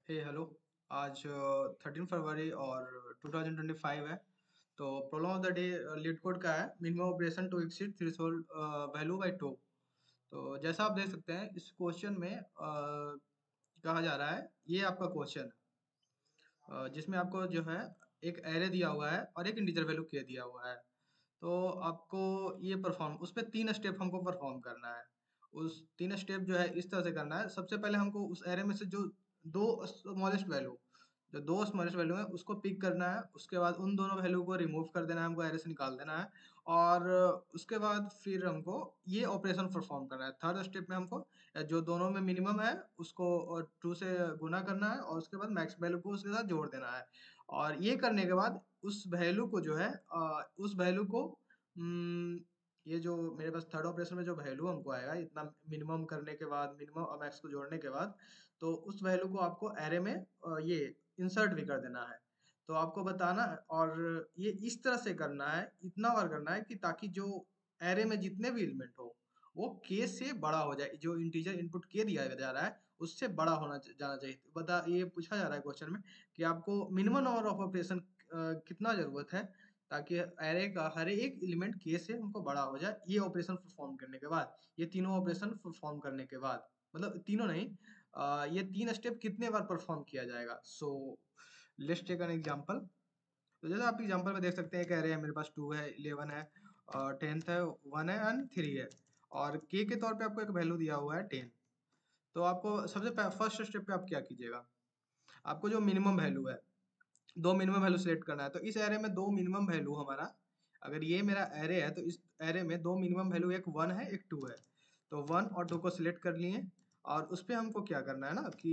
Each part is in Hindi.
हेलो। आज 13 फरवरी और 2025 है। तो problem of the day LeetCode का है minimum operation to exceed threshold value by 2। तो जैसा आप देख सकते हैं इस क्वेश्चन में कहा जा रहा है, ये आपका क्वेश्चन जिसमें आपको जो है एक एरे दिया हुआ है और एक इंटीजर वैल्यू के दिया हुआ है। तो आपको ये परफॉर्म उस पे 3 स्टेप हमको परफॉर्म करना है। उस 3 स्टेप जो है इस तरह से करना है। सबसे पहले हमको उस एरे में से जो दो स्मॉलेस्ट वैल्यू जो दो स्मॉलेस्ट वैल्यू है उसको पिक करना है। उसके बाद उन दोनों वैल्यू को रिमूव कर देना है, हमको एरे से निकाल देना है। और उसके बाद फिर हमको ये ऑपरेशन परफॉर्म करना है। थर्ड स्टेप में हमको जो दोनों में मिनिमम है उसको 2 से गुना करना है और उसके बाद मैक्स वैल्यू को उसके साथ जोड़ देना है। और ये करने के बाद उस वैल्यू को जो है उस वैल्यू को उम, ये जो मेरे पास थर्ड ऑपरेशन में जो वैल्यू हमको आएगा इतना मिनिमम करने के बाद, मिनिमम और मैक्स को जोड़ने के बाद, तो उस वैल्यू को आपको एरे में ये इंसर्ट भी कर देना है। तो आपको बताना है और ये इस तरह से करना है, इतना बार करना है कि ताकि जो एरे में जितने भी एलिमेंट हो वो के से बड़ा हो जाए। जो इंटीजर इनपुट के दिया जा रहा है उससे बड़ा होना जाना चाहिए। बता ये पूछा जा रहा है क्वेश्चन में कि आपको मिनिमम नंबर ऑफ ऑपरेशन कितना जरूरत है ताकि एरे का हर एक एलिमेंट के से हमको बड़ा हो जाए। ये ऑपरेशन परफॉर्म करने के बाद, ये तीनों ऑपरेशन परफॉर्म करने के बाद, मतलब तीनों नहीं, ये 3 स्टेप कितने बार परफॉर्म किया जाएगा। So let's take an example. तो जैसे आप एग्जांपल में देख सकते हैं, एक एरे है मेरे पास, 2 है, 11 है, 10th है, 1 है एंड 3 है। और के तौर पे आपको एक वैल्यू दिया हुआ है 10। तो आपको सबसे फर्स्ट स्टेप पे आप क्या कीजिएगा, आपको जो मिनिमम वैल्यू है, दो मिनिमम वैल्यू सिलेक्ट करना है। तो इस एरे में दो मिनिमम वैल्यू हमारा, अगर ये मेरा एरे है तो इस एरे में दो मिनिमम वैल्यू, एक 1 है एक 2 है। तो 1 और 2 को सिलेक्ट कर लिए और उस पे हमको क्या करना है ना कि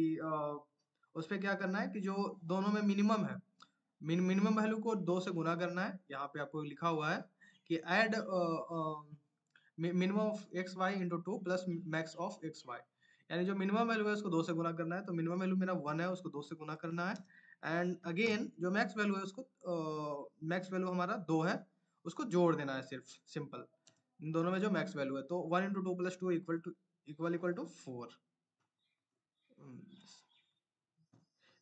उस पे क्या करना है कि जो दोनों में मिनिमम है, मिनिमम वैल्यू को 2 से गुना करना है। यहाँ पे आपको लिखा हुआ है कि add minimum of x y into 2 plus max of x y. यानी जो मिनिमम वैल्यू है उसको 2 से गुना करना है। तो मिनिमम वैल्यू मेरा 1 है, उसको 2 से गुना करना है। एंड अगेन जो मैक्स वैल्यू है उसको मैक्स वैल्यू हमारा 2 है, उसको जोड़ देना है सिर्फ, सिंपल। इन दोनों में जो मैक्स वैल्यू है, तो 1 इंटू 2 plus 2 equal to 4,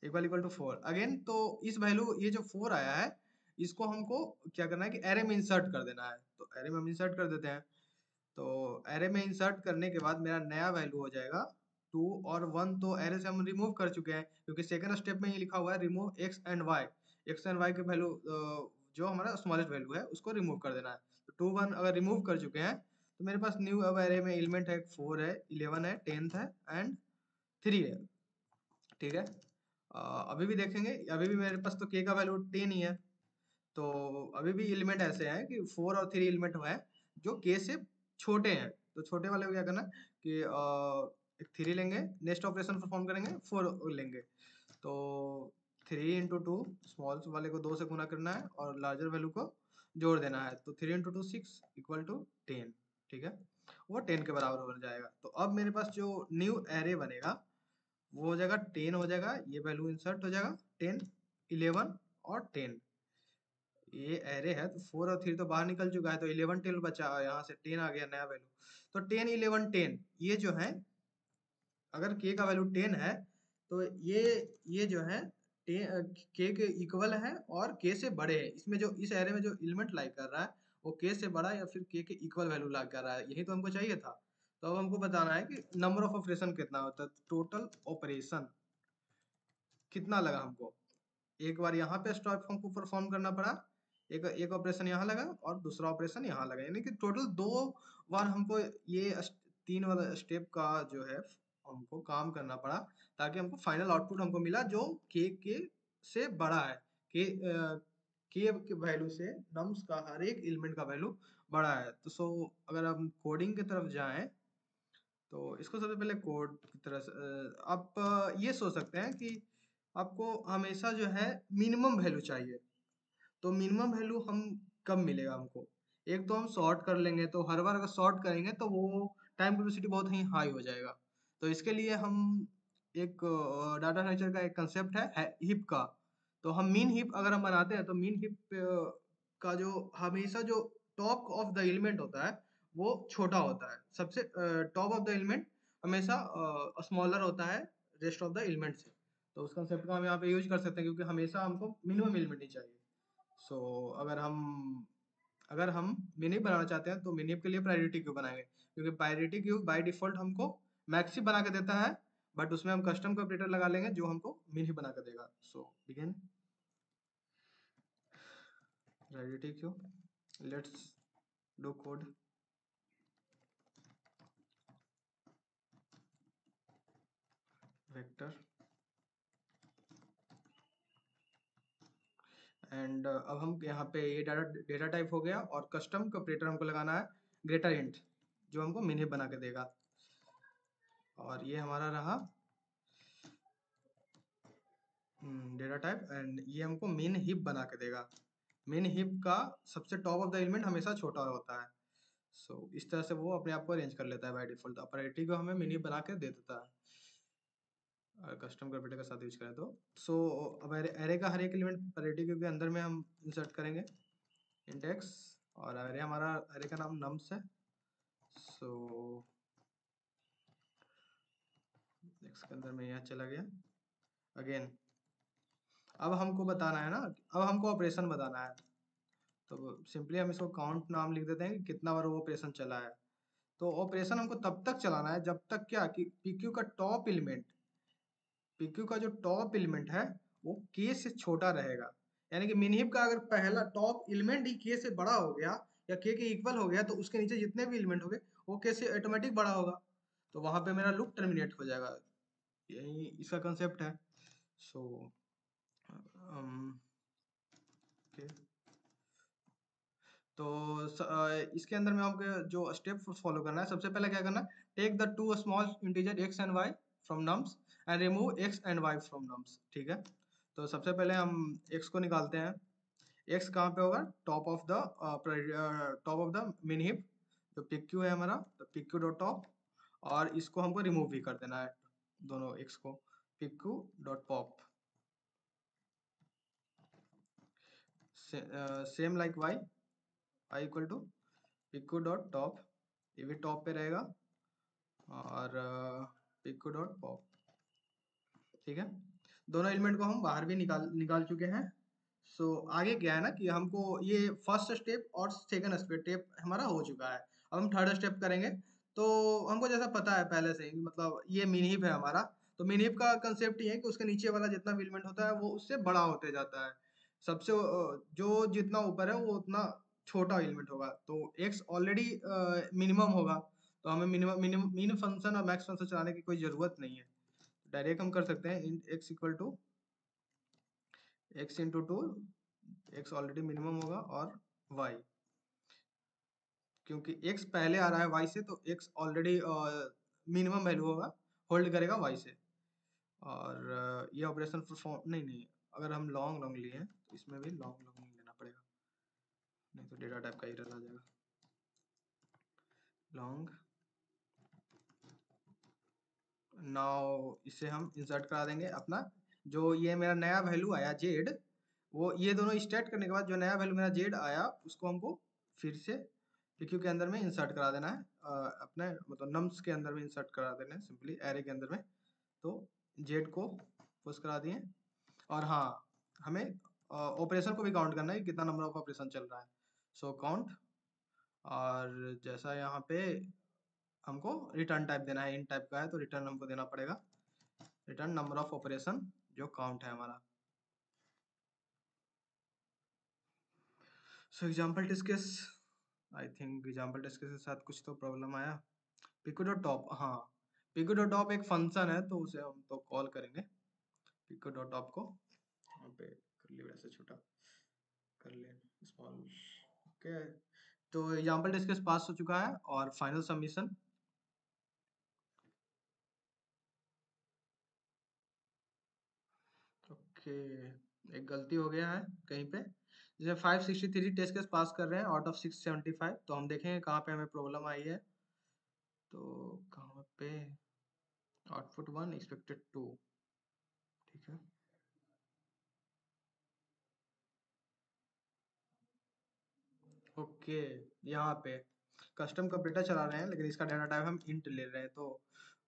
equal to 4 again. तो इस वैल्यू, ये जो 4 आया है, इसको हमको क्या करना है कि एरे में इंसर्ट कर देना है। तो एरे में हम इंसर्ट कर देते हैं। तो एरे में इंसर्ट करने के बाद मेरा नया वैल्यू हो जाएगा 2 और 1। तो एरे से हम रिमूव कर चुके हैं क्योंकि सेकंड स्टेप में ये लिखा हुआ है remove x and y. X and y के वैल्यू जो हमारा स्मॉलेस्ट वैल्यू है उसको रिमूव कर देना है। तो 2 1 अगर रिमूव कर चुके हैं तो मेरे पास न्यू अब एरे में एलिमेंट है, 4 है, 11 है, 10th है एंड 3 है। ठीक है। अभी भी देखेंगे, अभी भी मेरे पास तो के का वैल्यू 10 ही है। तो अभी भी एलिमेंट ऐसे हैं कि 4 और 3 एलिमेंट है जो के से छोटे हैं। तो छोटे वाले को क्या करना है कि एक 3 लेंगे, नेक्स्ट ऑपरेशन परफॉर्म करेंगे, 4 लेंगे। तो 3 इंटू 2, स्मॉल वाले को 2 से गुना करना है और लार्जर वैल्यू को जोड़ देना है। तो 3 इंटू 2 6 इक्वल टू 10। ठीक है, वो 10 के बराबर बन जाएगा। तो अब मेरे पास जो न्यू एरे बनेगा वो हो जाएगा 10 हो जाएगा, ये वैल्यू इंसर्ट हो जाएगा 10, 11 और 10। ये एरे है तो 4 और 3 तो बाहर निकल चुका है, तो 11 10 बचा, यहाँ से 10 आ गया नया वैल्यू। तो 10 11 10 ये जो है, अगर के का वैल्यू 10 है तो ये जो है के इक्वल है और के से बड़े है। इसमें जो इस एरे में जो एलिमेंट लाई कर रहा है वो के से बड़ा या फिर के इक्वल वैल्यू ला कर रहा है, यही तो हमको चाहिए था। तो अब हमको बताना है कि नंबर ऑफ ऑपरेशन कितना होता है, टोटल ऑपरेशन कितना लगा हमको। एक बार यहाँ पे स्टॉप हमको परफॉर्म करना पड़ा, एक एक ऑपरेशन यहाँ लगा और दूसरा ऑपरेशन यहाँ लगा, यानी कि टोटल 2 बार हमको ये 3 वाला स्टेप का जो है हमको काम करना पड़ा, ताकि हमको फाइनल आउटपुट हमको मिला जो के से बड़ा है। के वैल्यू से नम्स का हर एक एलिमेंट का वैल्यू बड़ा है। तो सो अगर हम कोडिंग की तरफ जाएं तो इसको सबसे पहले कोड की तरह से आप ये सोच सकते हैं कि आपको हमेशा जो है मिनिमम वैल्यू चाहिए। तो मिनिमम वैल्यू हम कब मिलेगा हमको, एक तो हम सॉर्ट कर लेंगे। तो हर बार अगर सॉर्ट करेंगे तो वो टाइम कैपेसिटी बहुत ही हाई हो जाएगा। तो इसके लिए हम एक डाटा स्ट्रक्चर का एक कंसेप्ट है हिप का। तो हम मीन हिप अगर हम बनाते हैं तो मीन हिप का जो हमेशा जो टॉप ऑफ द एलिमेंट होता है वो छोटा होता है। सबसे टॉप ऑफ द एलिमेंट हमेशा स्मॉलर होता है रेस्ट ऑफ द एलिमेंट से। तो उस कंसेप्ट को हम यहाँ पे यूज कर सकते हैं, क्योंकि हमेशा हमको मिनिमम एलिमेंट ही चाहिए। सो अगर हम मिनिमम बनाना चाहते हैं तो मिनिमम के लिए प्रायोरिटी क्यू बनाएंगे, क्योंकि प्रायोरिटी क्यू बाय डिफॉल्ट हमको मैक्स ही बना के देता है, बट उसमें हम कस्टम का ऑपरेटर लगा लेंगे जो हमको मिन ही बना के देगा। So begin priority queue, let's do code. Vector and अब हम यहाँ पे ये डाटा डेटा टाइप हो गया, और कस्टम का ऑपरेटर हमको लगाना है ग्रेटर इंट, जो हमको मिन ही बना के देगा। और ये हमारा रहा डेटा टाइप, एंड ये हमको मिन हिप बना के देगा। मिन हिप का सबसे टॉप ऑफ द एलिमेंट हमेशा छोटा होता है। सो इस तरह से वो अपने आप को अरेंज कर लेता है बाय डिफॉल्ट। अपरेटिव को हमें मिन हिप बना के दे देता है कस्टम कंप्यूटर के साथ यूज करें तो। सो अब एरे का हर एक एलिमेंट अपरेटिव के अंदर में हम इंसर्ट करेंगे इंडेक्स, और एरे हमारा एरे का नाम नम्स है। सो इंडेक्स के अंदर में यहाँ चला गया अगेन। अब हमको बताना है ना, अब हमको ऑपरेशन बताना है, तो सिंपली हम इसको काउंट नाम लिख देते हैं कि कितना बार वो ऑपरेशन चला है। तो ऑपरेशन हमको तब तक चलाना है जब तक क्या कि पीक्यू का टॉप एलिमेंट, पीक्यू का जो टॉप एलिमेंट है वो के से छोटा रहेगा। यानी कि मिनहिप का अगर पहला टॉप एलिमेंट ही के से बड़ा हो गया या के इक्वल हो गया, तो उसके नीचे जितने भी एलिमेंट हो गए वो के से ऑटोमेटिक बड़ा होगा, तो वहां पे मेरा लूप टर्मिनेट हो जाएगा। यही इसका कंसेप्ट है। सो okay. तो इसके अंदर में आपको जो स्टेप फॉलो करना है, सबसे पहले क्या करना है, take the two small integer x and y from nums and remove x and y from nums. ठीक है, तो सबसे पहले हम एक्स को निकालते हैं। एक्स कहाँ पे होगा, टॉप ऑफ द मिन हिप, जो पिक क्यू है हमारा, तो पिक क्यू डॉट टॉप, और इसको हमको रिमूव भी कर देना है दोनों एक्स को, pq dot pop, same like y, i equal to pq dot top, ये भी टॉप पे रहेगा, और पिक्यू डॉट पॉप। ठीक है, दोनों एलिमेंट को हम बाहर भी निकाल निकाल चुके हैं। सो आगे क्या है ना कि हमको ये फर्स्ट स्टेप और सेकंड स्टेप हमारा हो चुका है। अब हम थर्ड स्टेप करेंगे। तो हमको जैसा पता है पहले से ही, मतलब ये मिनहिप है हमारा, तो मिनहिप का कंसेप्ट ये है कि उसके नीचे वाला जितना भी एलिमेंट होता है वो उससे बड़ा होते जाता है। सबसे जो जितना ऊपर है वो उतना छोटा एलिमेंट होगा। तो एक्स ऑलरेडी मिनिमम होगा, तो हमें मिनिमम मिन फंक्शन और मैक्स फंक्शन चलाने की कोई जरूरत नहीं है। डायरेक्ट हम कर सकते हैं int x equal to x into two, x already minimum होगा, और वाई, क्योंकि एक्स पहले आ रहा है वाई से, तो एक्स ऑलरेडी मिनिमम वैल्यू होगा, होल्ड करेगा वाई से। और ये ऑपरेशन परफॉर्म नहीं नहीं, अगर हम लॉन्ग लॉन्ग लिए हैं तो इसमें भी लॉन्ग लॉन्ग नहीं लेना पड़ेगा, नहीं तो डेटा टाइप का एरर आ जाएगा। लॉन्ग नाउ इसे हम इंसर्ट करा देंगे अपना, जो ये मेरा नया वैल्यू आया जेड, वो ये दोनों स्टेट करने के बाद जो नया वैल्यू मेरा जेड आया उसको हमको फिर से पीक्यू के अंदर में इंसर्ट करा देना है, अपने मतलब नम्स के अंदर में इंसर्ट करा देना है सिंपली एरे के अंदर में। तो जेड को पुश करा दिए, और हाँ, हमें ऑपरेशन को भी काउंट करना है कि कितना नंबर ऑफ ऑपरेशन चल रहा है। सो काउंट, और जैसा यहाँ पे हमको रिटर्न टाइप देना है, इन टाइप का है तो रिटर्न हमको देना पड़ेगा रिटर्न नंबर ऑफ ऑपरेशन जो काउंट है हमारा। So example test case, I think example test case के साथ कुछ तो प्रॉब्लम आया। पिको डॉट टॉप, हाँ, पिको डॉट टॉप एक फंक्शन है, तो उसे हम तो कॉल करेंगे पिको डॉट टॉप को। यहाँ पे कर लिया वैसे छोटा, कर ले स्मॉल। ओके, तो एग्जांपल टेस्ट केस पास हो चुका है, और फाइनल सबमिशन। ओके, एक गलती हो गया है कहीं पे, जैसे 563 टेस्ट केस पास कर रहे हैं आउट ऑफ 675, तो हम देखेंगे कहाँ पे हमें प्रॉब्लम आई है। तो कहाँ पे, आउटपुट 1 एक्सपेक्टेड 2। ठीक है, ओके, यहाँ पे कस्टम कंप्यूटर चला रहे हैं लेकिन इसका डाटा टाइप हम इंट ले रहे हैं, तो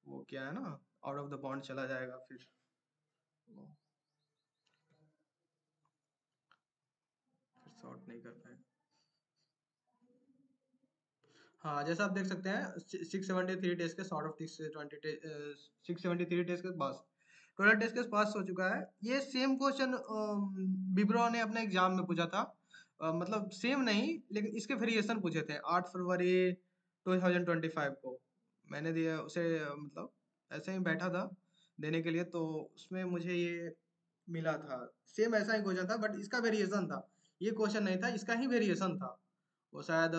वो क्या है ना, आउट ऑफ द बाउंड चला जाएगा फिर, सॉर्ट नहीं कर पाए। हाँ, जैसा आप देख सकते हैं 673 टेस्ट के सॉर्ट ऑफ 673 टेस्ट के पास टोटल टेस्ट के पास हो चुका है। ये सेम क्वेश्चन विप्रो ने अपने एग्जाम में पूछा था। मतलब सेम नहीं, लेकिन इसके वेरिएशन पूछे थे 8 फरवरी 2025 को। मैंने दिया उसे, मतलब ऐसे ही बैठा था देने के लिए, तो उसमें मुझे ये मिला था। सेम ऐसा ही क्वेश्चन था, बट इसका वेरिएशन था। ये क्वेश्चन नहीं था, इसका ही वेरिएशन था। वो शायद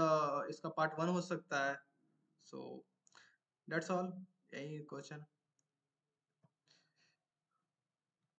इसका पार्ट 1 हो सकता है। सो दैट्स ऑल, यही क्वेश्चन।